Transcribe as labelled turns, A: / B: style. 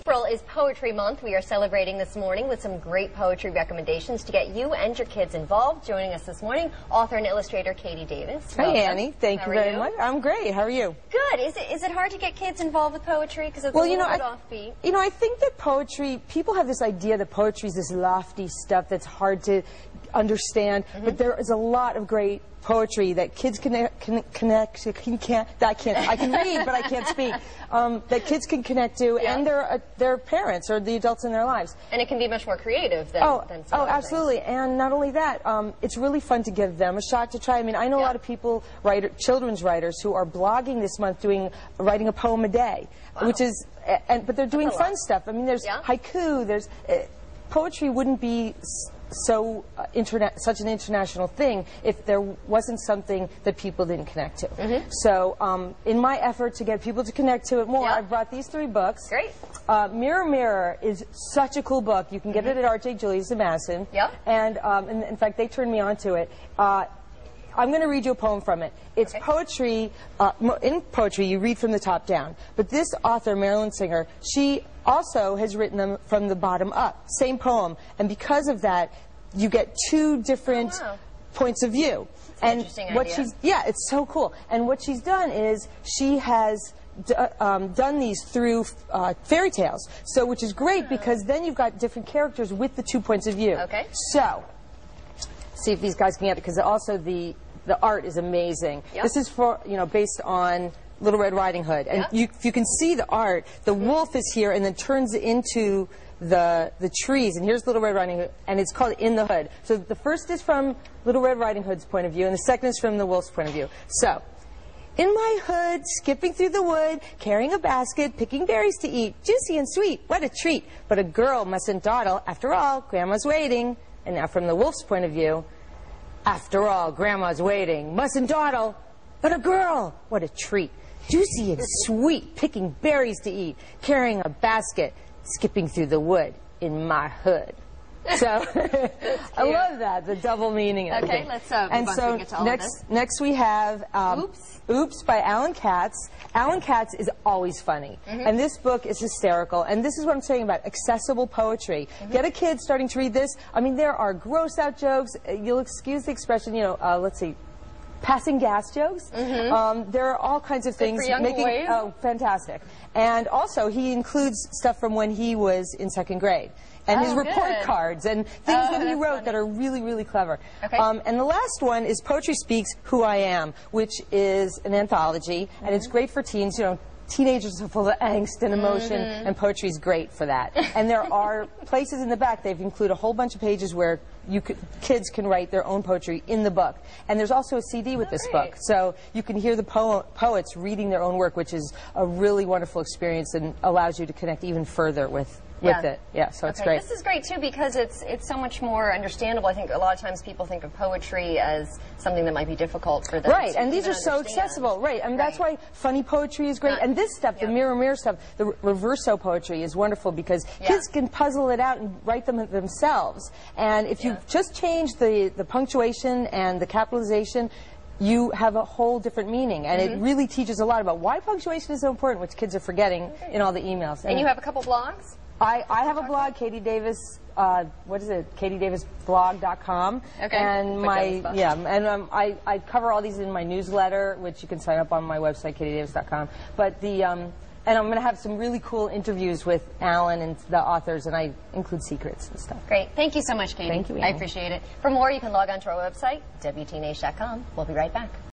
A: April is Poetry Month. We are celebrating this morning with some great poetry recommendations to get you and your kids involved. Joining us this morning, author and illustrator Katie Davis.
B: Hi, Annie. Thank you very much. I'm great. How are you?
A: Good. Is it hard to get kids involved with poetry? Because it's a little bit offbeat.
B: You know, I think that poetry, people have this idea that poetry is this lofty stuff that's hard to understand, but there is a lot of great poetry that kids I can read, but I can't speak, that kids can connect to, and their parents or the adults in their lives.
A: And it can be much more creative than some other
B: absolutely.
A: things.
B: And not only that, it's really fun to give them a shot to try. I mean, I know a lot of people, children's writers, who are blogging this month writing a poem a day, which is, but they're doing fun stuff. I mean, there's haiku, there's, poetry wouldn't be such an international thing if there wasn't something that people didn't connect to. So in my effort to get people to connect to it more, I've brought these 3 books.
A: Great.
B: Mirror, Mirror is such a cool book. You can get it at R.J. Julia's in Madison. And in fact, they turned me on to it. I'm going to read you a poem from it. It's poetry. In poetry, you read from the top down. But this author, Marilyn Singer, she also has written them from the bottom up. Same poem. And because of that, you get 2 different points of view.
A: That's an interesting idea.
B: It's so cool. And what she's done is she has done these through fairy tales. So, which is great because then you've got different characters with the 2 points of view.
A: Okay.
B: So, see if these guys can get it, because also the art is amazing. This is based on Little Red Riding Hood, and if you can see the art, the wolf is here and then turns into the trees, and here's Little Red Riding Hood, and it's called In the Hood. So the first is from Little Red Riding Hood's point of view, and the second is from the wolf's point of view. So, in my hood, skipping through the wood, carrying a basket, picking berries to eat, juicy and sweet, what a treat. But a girl mustn't dawdle, after all, Grandma's waiting. And now from the wolf's point of view, after all, Grandma's waiting, mustn't dawdle, but a girl, what a treat. Juicy and sweet, picking berries to eat, carrying a basket, skipping through the wood in my hood. So, I love that, the double meaning.
A: Okay, let's move on so we can get to all of this.
B: Next we have Oops by Alan Katz. Alan Katz is always funny, and this book is hysterical, and this is what I'm saying about accessible poetry. Get a kid starting to read this. I mean, there are gross out jokes. You'll excuse the expression, let's see, passing gas jokes. There are all kinds of things.
A: For young boys.
B: Oh, fantastic. And also, he includes stuff from when he was in 2nd grade. And his report cards and things that he wrote that are really, really clever. And the last one is Poetry Speaks, Who I Am, which is an anthology, and it's great for teens. You know, teenagers are full of angst and emotion, and poetry is great for that. And there are places in the back, they've included a whole bunch of pages where kids can write their own poetry in the book. And there's also a CD with this book, so you can hear the poets reading their own work, which is a really wonderful experience and allows you to connect even further with it. So it's great.
A: This is great too because it's so much more understandable. I think a lot of times people think of poetry as something that might be difficult for them.
B: Right, and these are so accessible. Right, and that's why funny poetry is great. And this stuff, the mirror, mirror stuff, the reverso poetry is wonderful because kids can puzzle it out and write them themselves. And if you just change the punctuation and the capitalization, you have a whole different meaning, and it really teaches a lot about why punctuation is so important, which kids are forgetting in all the emails.
A: And you have a couple blogs?
B: I have a blog, Katie Davis, what is it? KatieDavisBlog.com. And I cover all these in my newsletter, which you can sign up on my website, KatieDavis.com. But and I'm going to have some really cool interviews with Alan and the authors, and I include secrets and stuff.
A: Great. Thank you so much, Katie.
B: Thank you, Annie.
A: I appreciate it. For more, you can log on to our website, WTNH.com. We'll be right back.